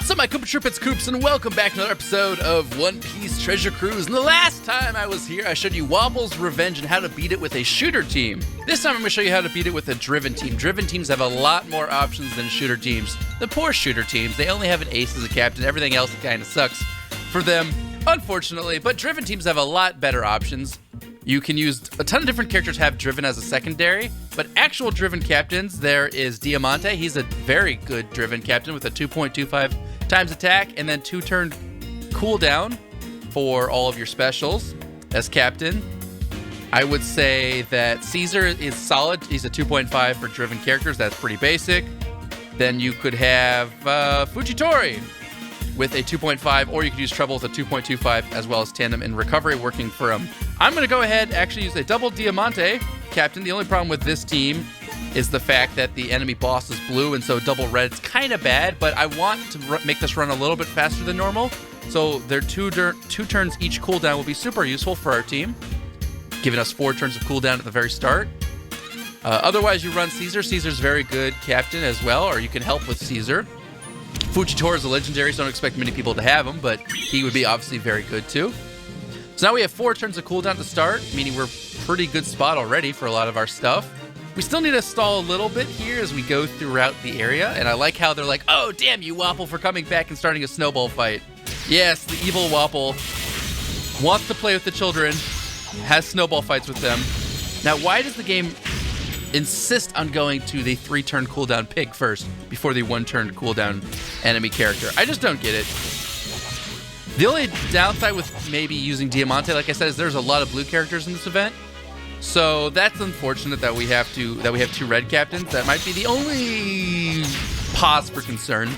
What's up, my Koopa Troop? It's Koops, and welcome back to another episode of One Piece Treasure Cruise. And the last time I was here, I showed you Wapol's Revenge and how to beat it with a shooter team. This time I'm going to show you how to beat it with a driven team. Driven teams have a lot more options than shooter teams. The poor shooter teams, they only have an ace as a captain. Everything else kind of sucks for them, unfortunately. But driven teams have a lot better options. You can use a ton of different characters have driven as a secondary, but actual driven captains, there is Diamante. He's a very good driven captain with a 2.25 times attack and then 2-turn cooldown for all of your specials as captain. I would say that Caesar is solid. He's a 2.5 for driven characters. That's pretty basic. Then you could have Fujitori with a 2.5, or you could use Trouble with a 2.25, as well as Tandem and Recovery working for him. I'm going to go ahead and actually use a double Diamante captain. The only problem with this team is the fact that the enemy boss is blue, and so double red's kind of bad, but I want to make this run a little bit faster than normal, so their two turns each cooldown will be super useful for our team, giving us 4 turns of cooldown at the very start. Otherwise, you run Caesar. Caesar's very good captain as well, or you can help with Caesar. Fujitora is a legendary, so don't expect many people to have him, but he would be obviously very good too. So now we have 4 turns of cooldown to start, meaning we're pretty good spot already for a lot of our stuff. We still need to stall a little bit here as we go throughout the area, and I like how they're like, oh, damn you, Wapol, for coming back and starting a snowball fight. Yes, the evil Wapol wants to play with the children, has snowball fights with them. Now, why does the game insist on going to the 3-turn cooldown pig first before the 1-turn cooldown enemy character? I just don't get it. The only downside with maybe using Diamante, like I said, is there's a lot of blue characters in this event. So that's unfortunate that we have 2 red captains. That might be the only pause for concern.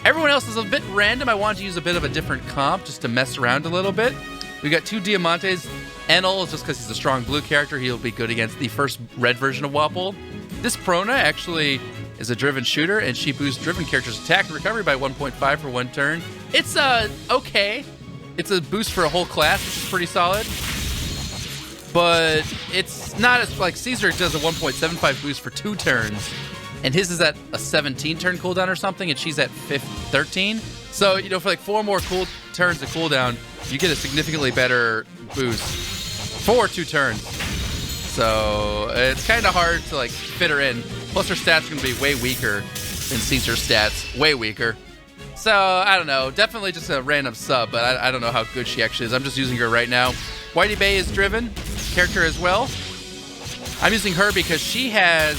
Everyone else is a bit random. I wanted to use a bit of a different comp just to mess around a little bit. We got 2 Diamantes. Enel is just because he's a strong blue character. He'll be good against the first red version of Wapol. This Prona actually is a driven shooter, and she boosts driven characters' attack and recovery by 1.5 for 1 turn. It's okay. It's a boost for a whole class, which is pretty solid. But it's not as, like, Caesar does a 1.75 boost for 2 turns, and his is at a 17-turn cooldown or something, and she's at 13. So, you know, for like 4 more turns of cooldown, you get a significantly better boost for 2 turns. So it's kind of hard to like fit her in. Plus her stats are going to be way weaker than Caesar's stats. Way weaker. So I don't know. Definitely just a random sub, but I don't know how good she actually is. I'm just using her right now. Whitey Bay is driven character as well. I'm using her because she has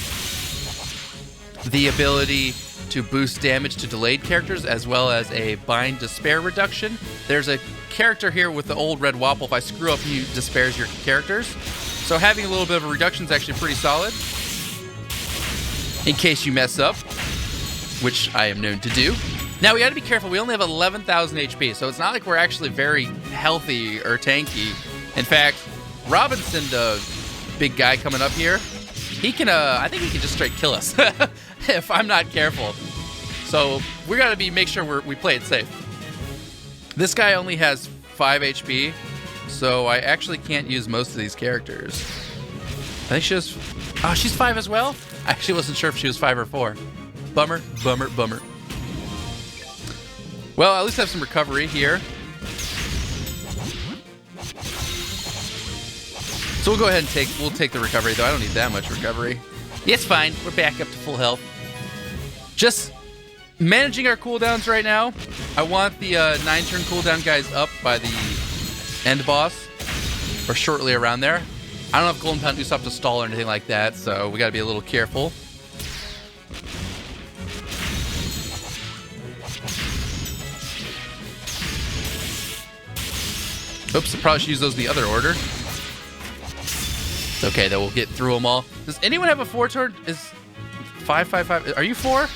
the ability to boost damage to delayed characters as well as a bind despair reduction. There's a character here with the old red Wapol. If I screw up, he despairs your characters. So having a little bit of a reduction is actually pretty solid. In case you mess up, which I am known to do. Now we gotta be careful. We only have 11,000 HP, so it's not like we're actually very healthy or tanky. In fact, Robinson, the big guy coming up here, he can, I think he can just straight kill us if I'm not careful. So we gotta make sure we play it safe. This guy only has 5 HP, so I actually can't use most of these characters. I think she's 5 as well? I actually wasn't sure if she was 5 or 4. Bummer, bummer, bummer. Well, at least I have some recovery here. So we'll go ahead and take the recovery, though I don't need that much recovery. Yeah, it's fine. We're back up to full health. Just managing our cooldowns right now. I want the 9-turn cooldown guys up by the end boss, or shortly around there. I don't have Golden Pound Usopp to stall or anything like that, so we gotta be a little careful. Oops, I probably should use those in the other order. It's okay, though, we'll get through them all. Does anyone have a 4-turn? Is 5, 5, 5? Are you 4?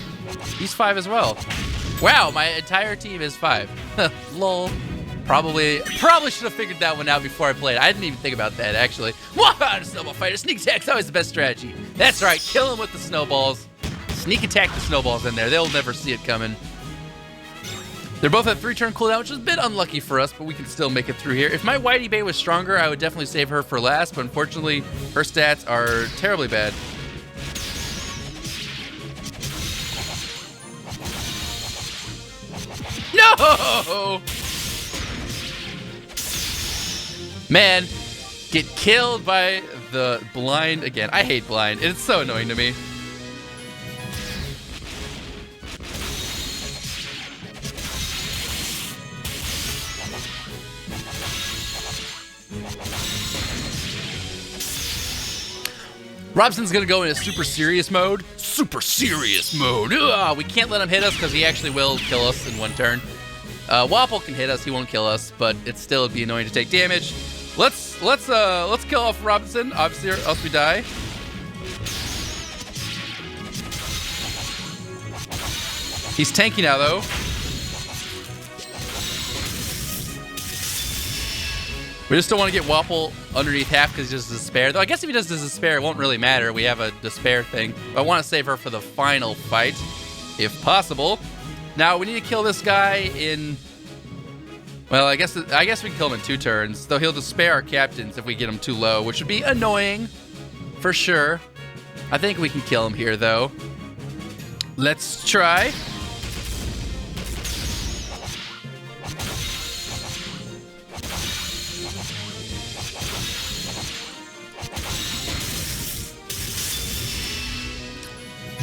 He's 5 as well. Wow, my entire team is 5. Lol. Probably should have figured that one out before I played. I didn't even think about that, actually. What? A snowball fighter. Sneak attack's always the best strategy. That's right, kill him with the snowballs. Sneak attack the snowballs in there. They'll never see it coming. They're both at 3-turn cooldown, which is a bit unlucky for us, but we can still make it through here. If my Whitey Bay was stronger, I would definitely save her for last, but unfortunately, her stats are terribly bad. No! Man, get killed by the blind again. I hate blind. It's so annoying to me. Robson's gonna go into super serious mode. Super serious mode. Ugh, we can't let him hit us because he actually will kill us in one turn. Wapol can hit us. He won't kill us, but it still would be annoying to take damage. Let's kill off Robinson. Obviously, or else we die. He's tanky now, though. We just don't want to get Wapol underneath half because he does Despair. Though I guess if he does Despair, it won't really matter. We have a Despair thing. But I want to save her for the final fight, if possible. Now, we need to kill this guy in... Well, I guess we can kill him in 2 turns. Though he'll Despair our captains if we get him too low, which would be annoying, for sure. I think we can kill him here, though. Let's try.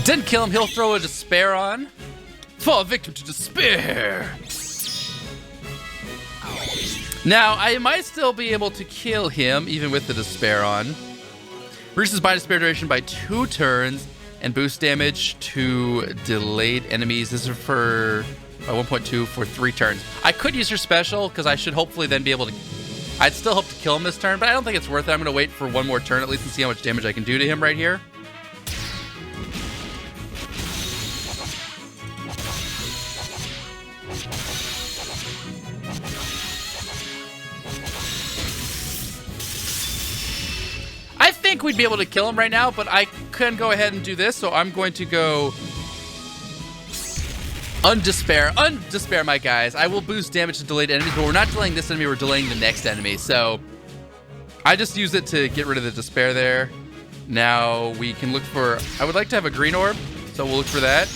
Didn't kill him, he'll throw a Despair on. Fall victim to Despair. Now, I might still be able to kill him, even with the Despair on. Reduces by Despair duration by 2 turns, and boost damage to delayed enemies. This is for 1.2 for 3 turns. I could use your special, because I should hopefully then be able to... I'd still hope to kill him this turn, but I don't think it's worth it. I'm going to wait for 1 more turn at least and see how much damage I can do to him right here. I think we'd be able to kill him right now, but I can go ahead and do this, so I'm going to go Undespair. Undespair, my guys. I will boost damage to delayed enemies, but we're not delaying this enemy, we're delaying the next enemy, so I just use it to get rid of the Despair there. Now we can look for... I would like to have a green orb, so we'll look for that.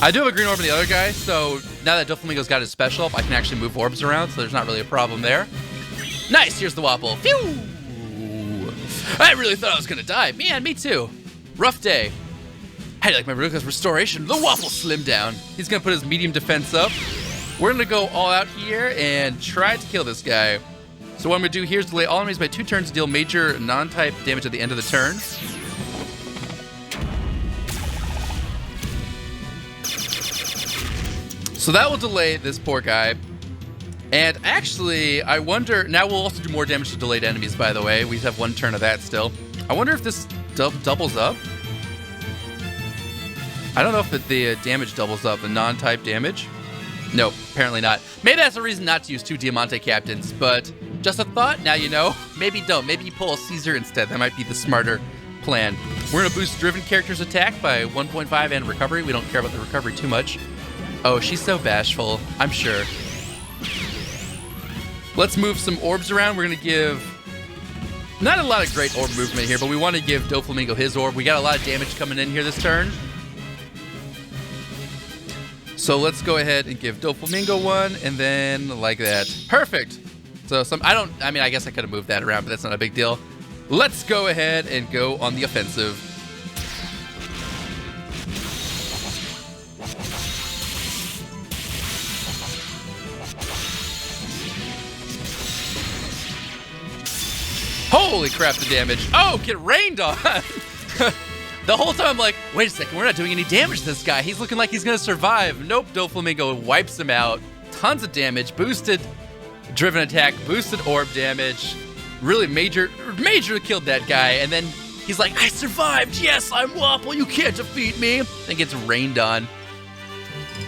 I do have a green orb in the other guy, so now that Doflamingo's got his special up, I can actually move orbs around, so there's not really a problem there. Nice, here's the Wapol. Phew! I really thought I was gonna die. Man, me too. Rough day. How do you like my Ruka's restoration? The Wapol slimmed down. He's gonna put his medium defense up. We're gonna go all out here and try to kill this guy. So what I'm gonna do here is delay all enemies by 2 turns to deal major non-type damage at the end of the turn. So that will delay this poor guy. And actually, I wonder... Now we'll also do more damage to delayed enemies, by the way. We have 1 turn of that still. I wonder if this doubles up. I don't know if the damage doubles up, the non-type damage. Nope, apparently not. Maybe that's a reason not to use 2 Diamante captains, but just a thought, now you know. Maybe don't. Maybe you pull a Caesar instead. That might be the smarter plan. We're going to boost driven characters' attack by 1.5 and recovery. We don't care about the recovery too much. Oh, she's so bashful, I'm sure. Let's move some orbs around. We're going to give... Not a lot of great orb movement here, but we want to give Doflamingo his orb. We got a lot of damage coming in here this turn. So let's go ahead and give Doflamingo 1, and then like that. Perfect! So I guess I could have moved that around, but that's not a big deal. Let's go ahead and go on the offensive. Holy crap, the damage. Oh, get rained on. The whole time I'm like, wait a second, we're not doing any damage to this guy. He's looking like he's going to survive. Nope, Doflamingo wipes him out. Tons of damage, boosted driven attack, boosted orb damage. Really major killed that guy. And then he's like, I survived. Yes, I'm Wapol. You can't defeat me. And gets rained on.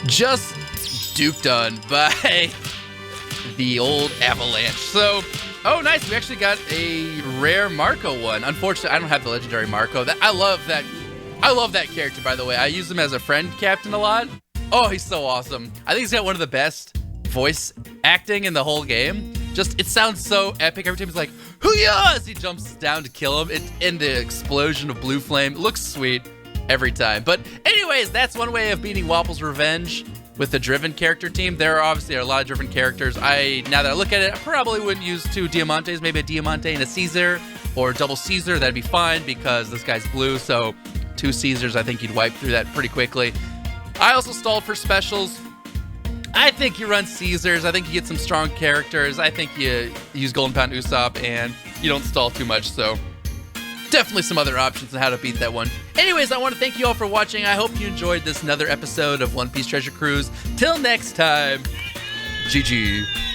Just duped on by the old Avalanche. So... Oh, nice. We actually got a rare Marco one. Unfortunately, I don't have the legendary Marco. I love that character, by the way. I use him as a friend captain a lot. Oh, he's so awesome. I think he's got one of the best voice acting in the whole game. Just, it sounds so epic. Every time he's like, hoo-yah, as he jumps down to kill him. In the explosion of blue flame. It looks sweet. every time. But anyways, that's one way of beating Wapol's Revenge with the Driven character team. There are obviously a lot of Driven characters. Now that I look at it, I probably wouldn't use 2 Diamantes, maybe a Diamante and a Caesar, or double Caesar. That'd be fine because this guy's blue, so 2 Caesars, I think you'd wipe through that pretty quickly. I also stalled for specials. I think you run Caesars. I think you get some strong characters. I think you use Golden Pound Usopp and you don't stall too much, so definitely some other options on how to beat that one. Anyways, I want to thank you all for watching. I hope you enjoyed this another episode of One Piece Treasure Cruise. Till next time, GG.